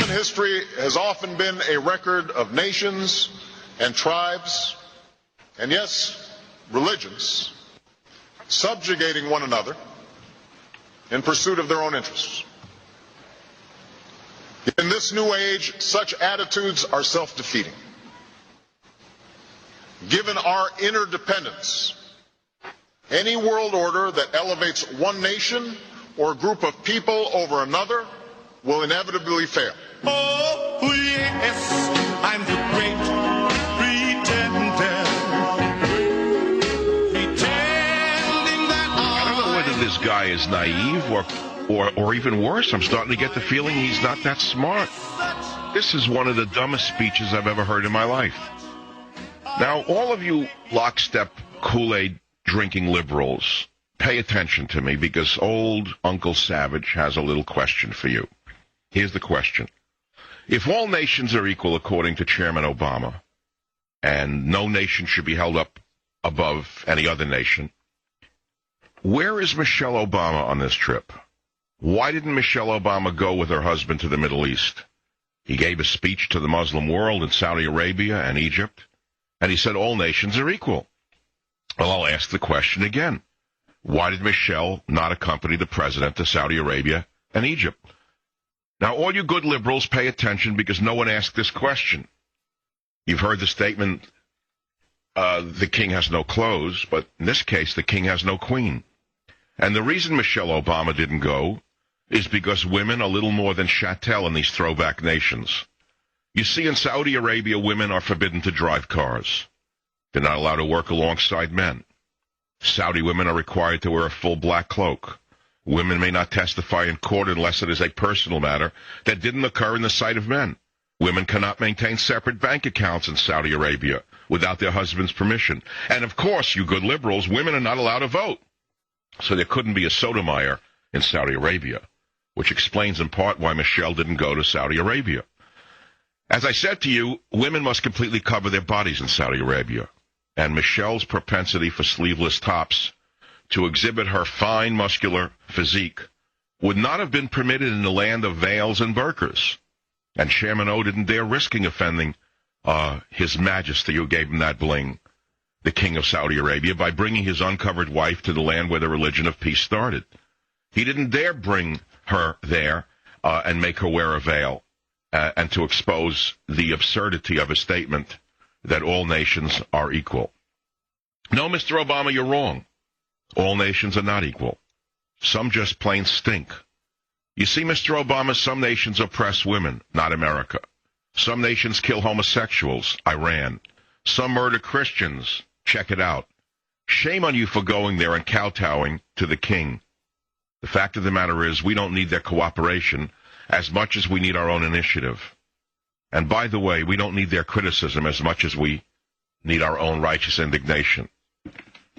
history has often been a record of nations and tribes, and yes, religions, subjugating one another in pursuit of their own interests. In this new age, such attitudes are self-defeating. Given our interdependence, any world order that elevates one nation or group of people over another will inevitably fail. Oh, yes, I'm the great pretender. Pretending that I don't know whether this guy is naive or even worse, I'm starting to get the feeling he's not that smart. This is one of the dumbest speeches I've ever heard in my life. Now, all of you lockstep Kool-Aid drinking liberals, pay attention to me because old Uncle Savage has a little question for you. Here's the question. If all nations are equal according to Chairman Obama, and no nation should be held up above any other nation, where is Michelle Obama on this trip? Why didn't Michelle Obama go with her husband to the Middle East? He gave a speech to the Muslim world in Saudi Arabia and Egypt, and he said all nations are equal. Well, I'll ask the question again. Why did Michelle not accompany the president to Saudi Arabia and Egypt? Now, all you good liberals pay attention because no one asked this question. You've heard the statement, the king has no clothes, but in this case, the king has no queen. And the reason Michelle Obama didn't go is because women are little more than chattel in these throwback nations. You see, in Saudi Arabia, women are forbidden to drive cars. They're not allowed to work alongside men. Saudi women are required to wear a full black cloak. Women may not testify in court unless it is a personal matter that didn't occur in the sight of men. Women cannot maintain separate bank accounts in Saudi Arabia without their husband's permission. And of course, you good liberals, women are not allowed to vote. So there couldn't be a Sotomayor in Saudi Arabia, which explains in part why Michelle didn't go to Saudi Arabia. As I said to you, women must completely cover their bodies in Saudi Arabia. And Michelle's propensity for sleeveless tops to exhibit her fine, muscular physique would not have been permitted in the land of veils and burqas. And Chairman O didn't dare risking offending His Majesty who gave him that bling, the King of Saudi Arabia, by bringing his uncovered wife to the land where the religion of peace started. He didn't dare bring her there and make her wear a veil and to expose the absurdity of a statement that all nations are equal. No, Mr. Obama, you're wrong. All nations are not equal. Some just plain stink. You see, Mr. Obama, some nations oppress women, not America. Some nations kill homosexuals, Iran. Some murder Christians, check it out. Shame on you for going there and kowtowing to the king. The fact of the matter is we don't need their cooperation as much as we need our own initiative. And by the way, we don't need their criticism as much as we need our own righteous indignation.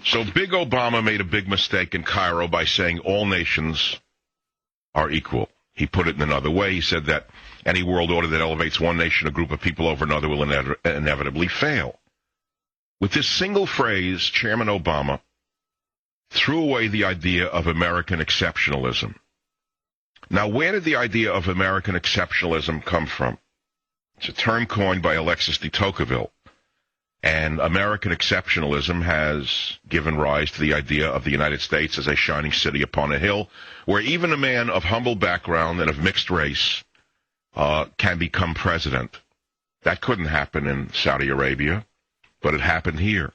So Big Obama made a big mistake in Cairo by saying all nations are equal. He put it in another way. He said that any world order that elevates one nation or group of people over another will inevitably fail. With this single phrase, Chairman Obama threw away the idea of American exceptionalism. Now, where did the idea of American exceptionalism come from? It's a term coined by Alexis de Tocqueville. And American exceptionalism has given rise to the idea of the United States as a shining city upon a hill, where even a man of humble background and of mixed race can become president. That couldn't happen in Saudi Arabia, but it happened here.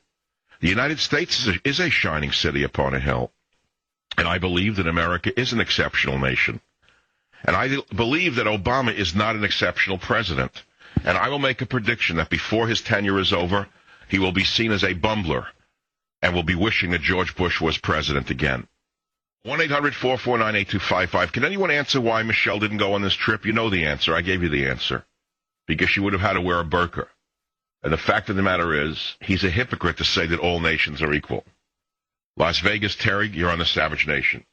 The United States is a shining city upon a hill, and I believe that America is an exceptional nation. And I believe that Obama is not an exceptional president. And I will make a prediction that before his tenure is over, he will be seen as a bumbler and will be wishing that George Bush was president again. 1-800-449-8255. Can anyone answer why Michelle didn't go on this trip? You know the answer. I gave you the answer. Because she would have had to wear a burqa. And the fact of the matter is, he's a hypocrite to say that all nations are equal. Las Vegas, Terry, you're on the Savage Nation.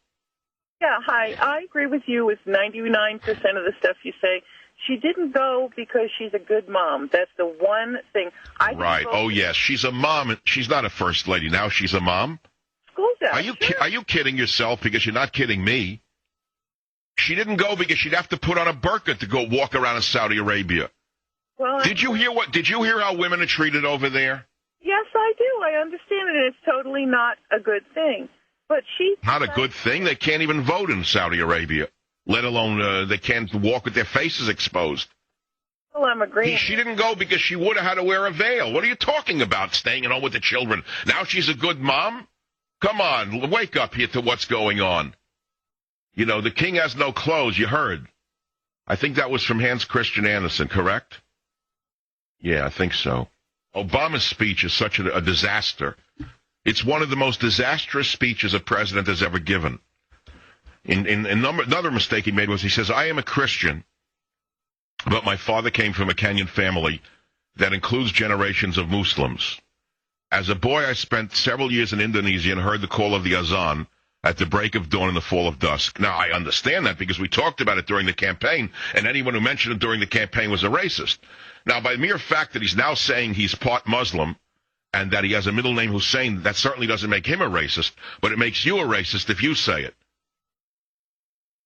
Yeah, hi. I agree with you with 99% of the stuff you say. She didn't go because she's a good mom. That's the one thing. Right. Oh, yes. She's a mom. She's not a first lady. Now she's a mom? School's out. Are you kidding yourself? Because you're not kidding me. She didn't go because she'd have to put on a burqa to go walk around in Saudi Arabia. Well, Did you hear how women are treated over there? yes, I do. I understand it, and it's totally not a good thing. But she... Not a good thing. They can't even vote in Saudi Arabia, let alone they can't walk with their faces exposed. Well, I'm agreeing. She didn't go because she would have had to wear a veil. What are you talking about, staying at home with the children? Now she's a good mom? Come on, wake up here to what's going on. You know, the king has no clothes, you heard. I think that was from Hans Christian Andersen, correct? Yeah, I think so. Obama's speech is such a disaster. It's one of the most disastrous speeches a president has ever given. Another mistake he made was he says, I am a Christian, but my father came from a Kenyan family that includes generations of Muslims. As a boy, I spent several years in Indonesia and heard the call of the azan at the break of dawn and the fall of dusk. Now, I understand that because we talked about it during the campaign, and anyone who mentioned it during the campaign was a racist. Now, by mere fact that he's now saying he's part Muslim and that he has a middle name Hussein, that certainly doesn't make him a racist, but it makes you a racist if you say it.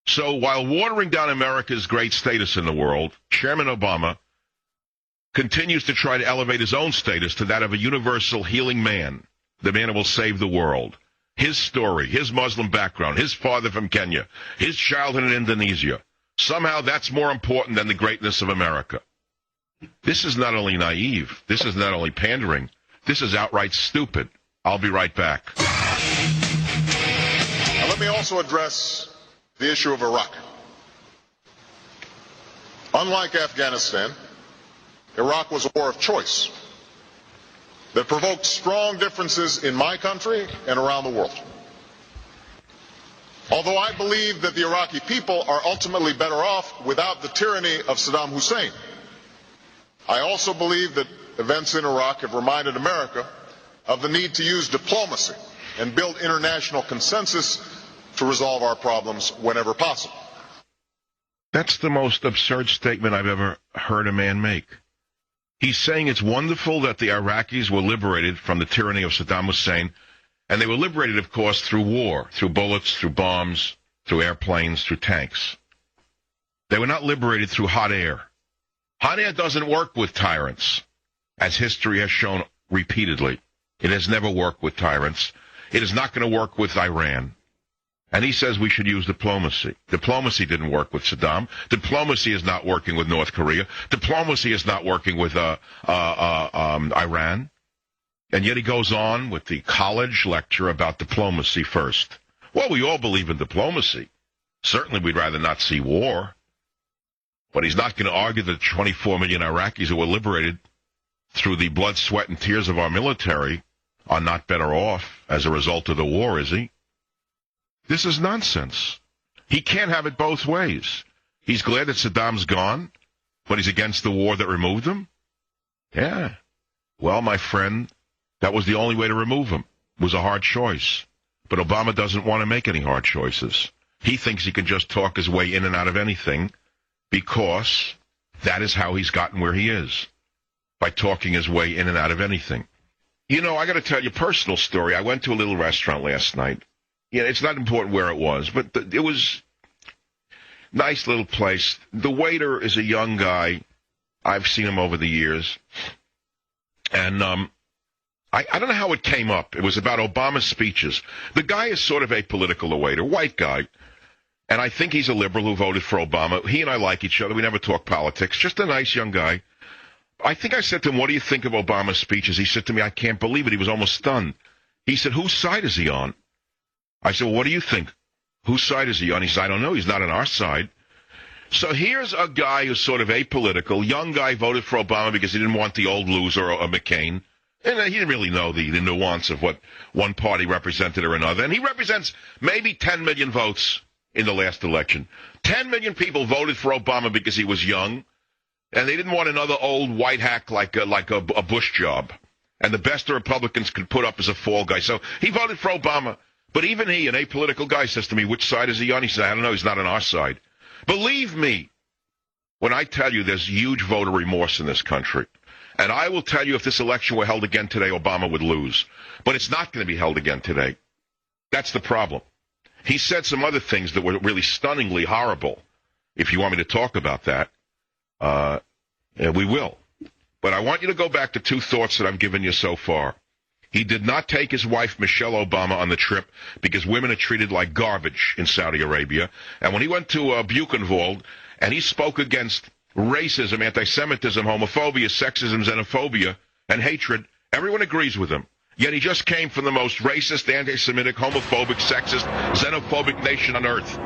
So while watering down America's great status in the world, Chairman Obama continues to try to elevate his own status to that of a universal healing man, the man who will save the world. His story, his Muslim background, his father from Kenya, his childhood in Indonesia. Somehow that's more important than the greatness of America. This is not only naive, this is not only pandering, this is outright stupid. I'll be right back. Now, let me also address the issue of Iraq. Unlike Afghanistan, Iraq was a war of choice that provoked strong differences in my country and around the world. Although I believe that the Iraqi people are ultimately better off without the tyranny of Saddam Hussein, I also believe that events in Iraq have reminded America of the need to use diplomacy and build international consensus to resolve our problems whenever possible. That's the most absurd statement I've ever heard a man make. He's saying it's wonderful that the Iraqis were liberated from the tyranny of Saddam Hussein, and they were liberated, of course, through war, through bullets, through bombs, through airplanes, through tanks. They were not liberated through hot air. Hot air doesn't work with tyrants, as history has shown repeatedly. It has never worked with tyrants. It is not going to work with Iran. And he says we should use diplomacy. Diplomacy didn't work with Saddam. Diplomacy is not working with North Korea. Diplomacy is not working with Iran. And yet he goes on with the college lecture about diplomacy first. Well, we all believe in diplomacy. Certainly we'd rather not see war. But he's not going to argue that 24 million Iraqis who were liberated through the blood, sweat, and tears of our military are not better off as a result of the war, is he? This is nonsense. He can't have it both ways. He's glad that Saddam's gone, but he's against the war that removed him? Yeah. Well, my friend, that was the only way to remove him. It was a hard choice. But Obama doesn't want to make any hard choices. He thinks he can just talk his way in and out of anything because that is how he's gotten where he is, by talking his way in and out of anything. You know, I got to tell you a personal story. I went to a little restaurant last night. Yeah, it's not important where it was, but it was a nice little place. The waiter is a young guy. I've seen him over the years. And I don't know how it came up. It was about Obama's speeches. The guy is sort of apolitical, the waiter, white guy. And I think he's a liberal who voted for Obama. He and I like each other. We never talk politics. Just a nice young guy. I think I said to him, what do you think of Obama's speeches? He said to me, I can't believe it. He was almost stunned. He said, whose side is he on? I said, well, what do you think? Whose side is he on? He said, I don't know. He's not on our side. So here's a guy who's sort of apolitical. Young guy voted for Obama because he didn't want the old loser or McCain. And he didn't really know the nuance of what one party represented or another. And he represents maybe 10 million votes in the last election. 10 million people voted for Obama because he was young. And they didn't want another old white hack like a Bush job. And the best the Republicans could put up is a fall guy. So he voted for Obama. But even he, an apolitical guy, says to me, which side is he on? He said, I don't know, he's not on our side. Believe me, when I tell you there's huge voter remorse in this country. And I will tell you if this election were held again today, Obama would lose. But it's not going to be held again today. That's the problem. He said some other things that were really stunningly horrible. If you want me to talk about that, we will. But I want you to go back to two thoughts that I've given you so far. He did not take his wife, Michelle Obama, on the trip because women are treated like garbage in Saudi Arabia. And when he went to Buchenwald and he spoke against racism, anti-Semitism, homophobia, sexism, xenophobia, and hatred, everyone agrees with him. Yet he just came from the most racist, anti-Semitic, homophobic, sexist, xenophobic nation on earth.